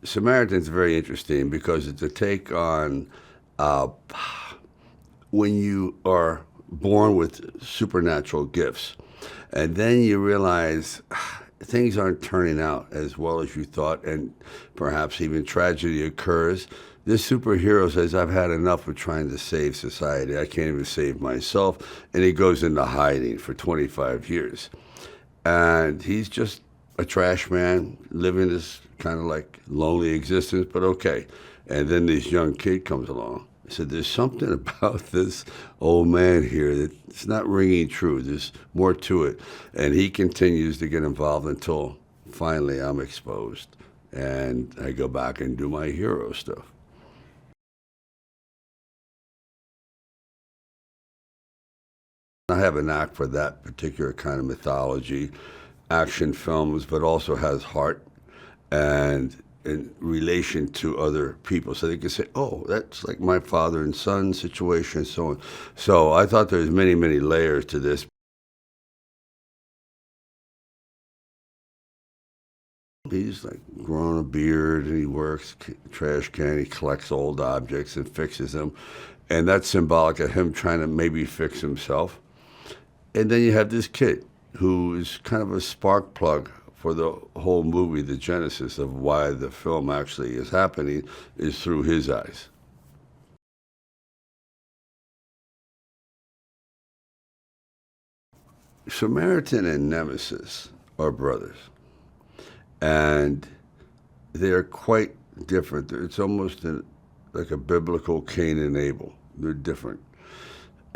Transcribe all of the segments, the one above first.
Samaritan's very interesting because it's a take on uh, when you are born with supernatural gifts, and then you realize things aren't turning out as well as you thought, and perhaps even tragedy occurs. This superhero says, I've had enough of trying to save society. I can't even save myself. And he goes into hiding for 25 years. And he's just a trash man living this kind of like lonely existence, but okay. And then this young kid comes along. I said, there's something about this old man here that's not ringing true. There's more to it. And he continues to get involved until finally I'm exposed. And I go back and do my hero stuff. I have a knack for that particular kind of mythology, action films, but also has heart and in relation to other people. So they can say, oh, that's like my father and son situation and so on. So I thought there's many, many layers to this. He's like growing a beard and he works trash can, he collects old objects and fixes them. And that's symbolic of him trying to maybe fix himself. And then you have this kid who is kind of a spark plug for the whole movie. The genesis of why the film actually is happening is through his eyes. Samaritan and Nemesis are brothers, and they're quite different. It's almost like a biblical Cain and Abel. They're different.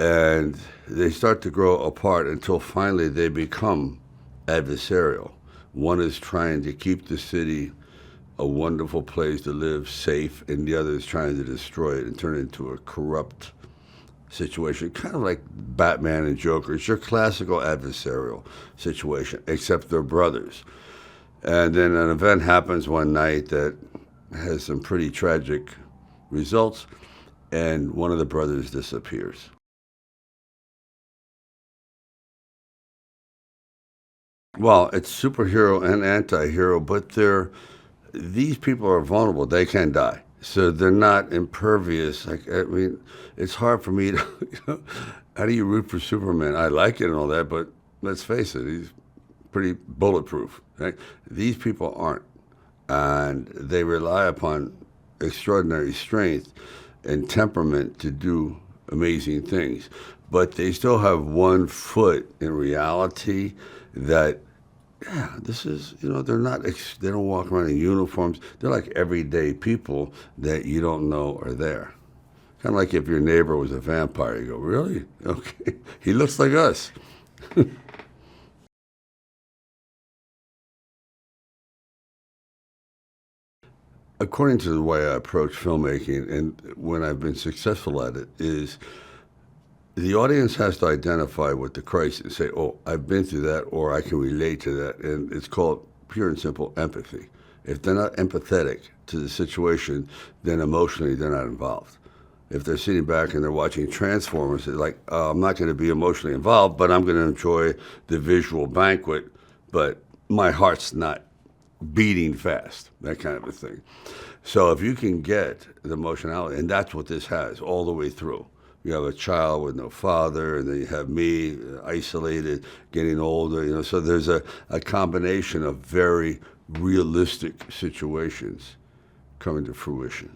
And they start to grow apart until finally they become adversarial. One is trying to keep the city a wonderful place to live, safe, and the other is trying to destroy it and turn it into a corrupt situation, kind of like Batman and Joker. It's your classical adversarial situation, except they're brothers. And then an event happens one night that has some pretty tragic results, and one of the brothers disappears. Well, it's superhero and anti-hero, but these people are vulnerable. They can die. So they're not impervious. Like, I mean, it's hard for me to, how do you root for Superman? I like it and all that, but let's face it, he's pretty bulletproof. Right? These people aren't. And they rely upon extraordinary strength and temperament to do amazing things. But they still have one foot in reality that, yeah, this is, they're not, they don't walk around in uniforms. They're like everyday people that you don't know are there. Kind of like if your neighbor was a vampire, you go, really? Okay, he looks like us. According to the way I approach filmmaking and when I've been successful at it is the audience has to identify with the crisis and say, oh, I've been through that or I can relate to that. And it's called pure and simple empathy. If they're not empathetic to the situation, then emotionally they're not involved. If they're sitting back and they're watching Transformers, they're like, I'm not going to be emotionally involved, but I'm going to enjoy the visual banquet, but my heart's not beating fast, that kind of a thing. So if you can get the emotionality, and that's what this has all the way through. You have a child with no father, and then you have me, isolated, getting older, so there's a combination of very realistic situations coming to fruition.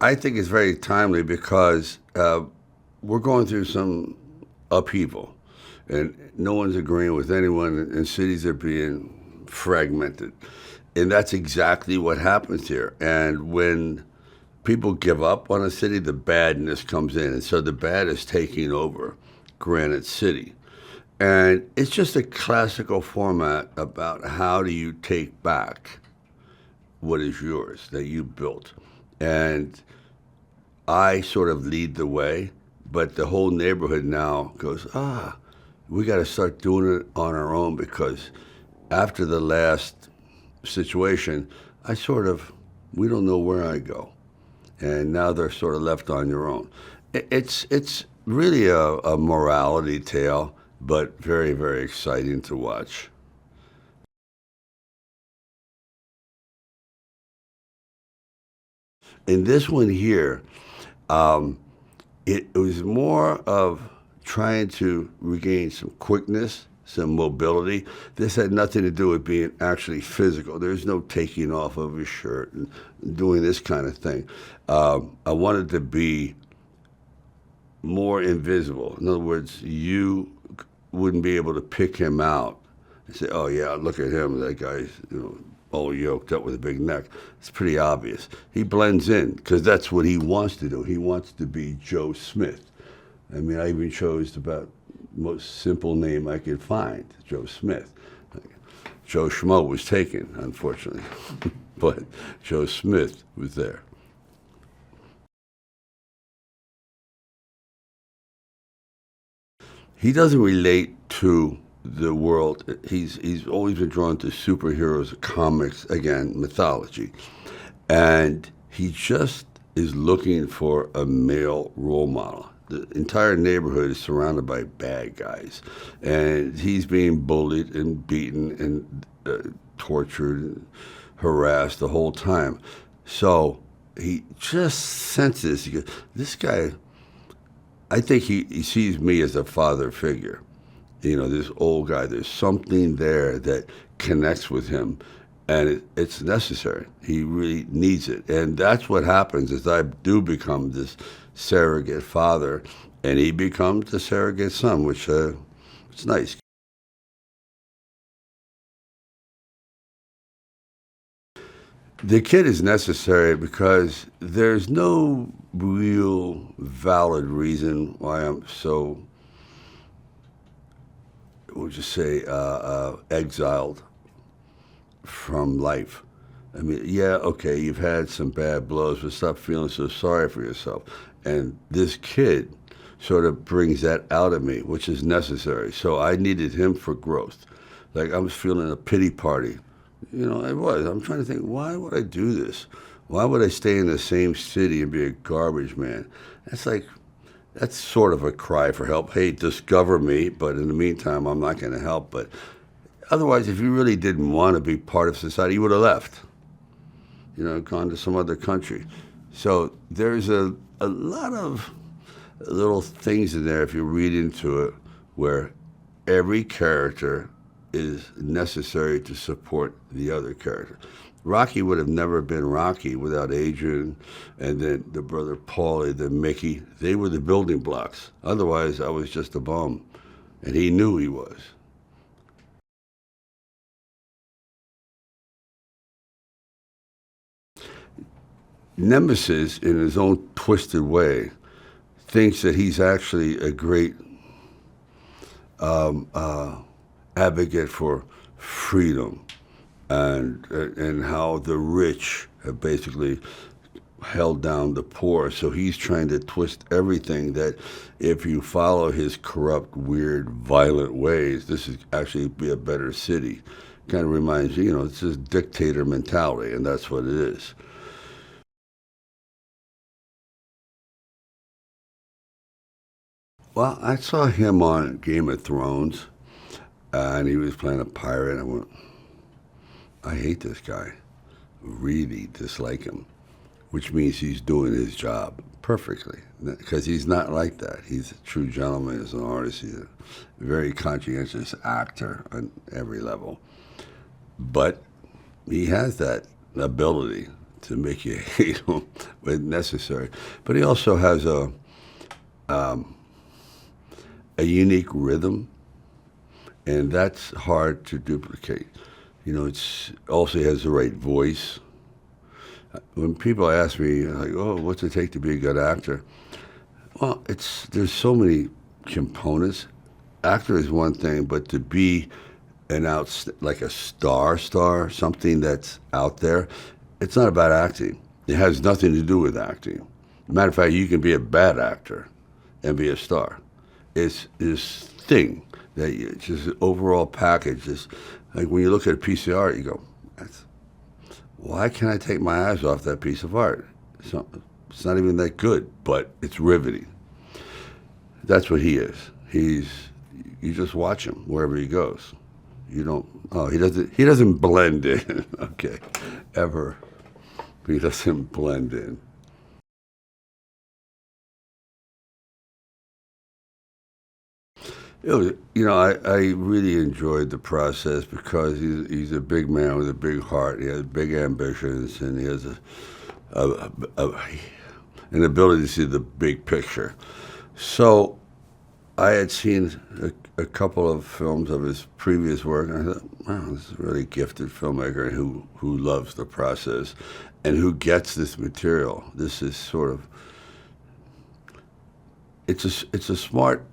I think it's very timely because we're going through some upheaval, and no one's agreeing with anyone, and cities are being fragmented. And that's exactly what happens here. And when people give up on a city, the badness comes in. And so the bad is taking over Granite City. And it's just a classical format about how do you take back what is yours that you built. And I sort of lead the way, but the whole neighborhood now goes, we got to start doing it on our own because after the last situation, we don't know where I go. And now they're sort of left on your own. It's really a morality tale, but very, very exciting to watch. In this one here, it was more of trying to regain some quickness, some mobility. This had nothing to do with being actually physical. There's no taking off of his shirt and doing this kind of thing. I wanted to be more invisible. In other words, you wouldn't be able to pick him out and say, "Oh yeah, look at him. That guy's all yoked up with a big neck." It's pretty obvious. He blends in because that's what he wants to do. He wants to be Joe Smith. I mean, I even chose about the most simple name I could find, Joe Smith. Joe Schmo was taken, unfortunately, but Joe Smith was there. He doesn't relate to the world. He's always been drawn to superheroes, comics, again, mythology. And he just is looking for a male role model. The entire neighborhood is surrounded by bad guys. And he's being bullied and beaten and tortured and harassed the whole time. So he just senses, this guy, I think he sees me as a father figure. This old guy, there's something there that connects with him, and it's necessary. He really needs it. And that's what happens is I do become this surrogate father, and he becomes the surrogate son, which it's nice. The kid is necessary because there's no real valid reason why I'm so, we'll just say, exiled from life. I mean, yeah, okay, you've had some bad blows, but stop feeling so sorry for yourself. And this kid sort of brings that out of me, which is necessary. So I needed him for growth. Like I was feeling a pity party. I was. I'm trying to think, why would I do this? Why would I stay in the same city and be a garbage man? That's sort of a cry for help. Hey, discover me, but in the meantime, I'm not going to help. But otherwise, if you really didn't want to be part of society, you would have left. Gone to some other country. So there's a lot of little things in there, if you read into it, where every character is necessary to support the other character. Rocky would have never been Rocky without Adrian and then the brother Paulie, then Mickey. They were the building blocks. Otherwise, I was just a bum, and he knew he was. Nemesis, in his own twisted way, thinks that he's actually a great advocate for freedom and how the rich have basically held down the poor. So he's trying to twist everything that if you follow his corrupt, weird, violent ways, this is actually be a better city. Kind of reminds you, it's this dictator mentality, and that's what it is. Well, I saw him on Game of Thrones, and he was playing a pirate. I went, I hate this guy. Really dislike him, which means he's doing his job perfectly, because he's not like that. He's a true gentleman as an artist. He's a very conscientious actor on every level. But he has that ability to make you hate him when necessary. But he also has a unique rhythm, and that's hard to duplicate. It's also he has the right voice. When people ask me, like, "Oh, what's it take to be a good actor?" Well, there's so many components. Actor is one thing, but to be like a star, something that's out there, it's not about acting. It has nothing to do with acting. Matter of fact, you can be a bad actor and be a star. It's this thing that it's just an overall package. It's like when you look at a piece of art, you go, why can't I take my eyes off that piece of art? It's not even that good, but it's riveting. That's what he is. You just watch him wherever he goes. He doesn't blend in, okay, ever. He doesn't blend in. It was, I really enjoyed the process because he's a big man with a big heart. He has big ambitions, and he has a, a an ability to see the big picture. So I had seen a couple of films of his previous work, and I thought, wow, this is a really gifted filmmaker who loves the process and who gets this material. This is sort of it's a smart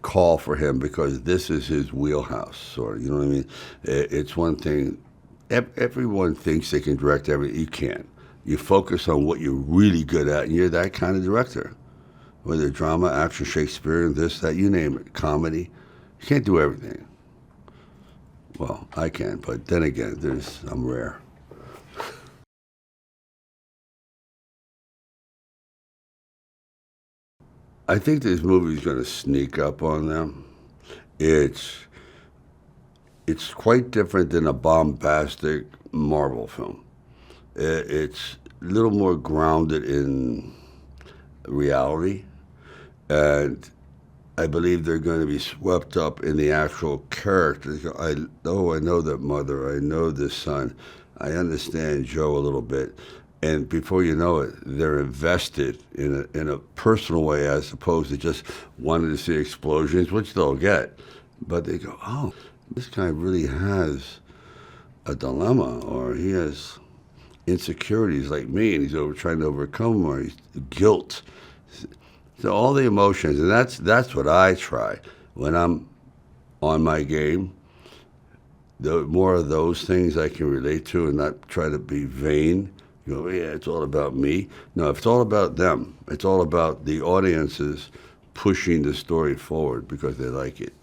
call for him because this is his wheelhouse, sort of. You know what I mean? It's one thing. Everyone thinks they can direct everything. You can't. You focus on what you're really good at, and you're that kind of director. Whether drama, action, Shakespeare, this, that, you name it, comedy. You can't do everything. Well, I can, but then again, I'm rare. I think this movie's going to sneak up on them. It's it's quite different than a bombastic Marvel film. It's a little more grounded in reality, and I believe they're going to be swept up in the actual characters. I know that mother. I know this son. I understand Joe a little bit, and before you know it, they're invested in a personal way as opposed to just wanting to see explosions, which they'll get. But they go, oh, this guy really has a dilemma, or he has insecurities like me, and he's trying to overcome them, or he's guilt. So all the emotions, and that's what I try when I'm on my game. The more of those things I can relate to, and not try to be vain. You know, yeah, it's all about me. No, it's all about them. It's all about the audiences pushing the story forward because they like it.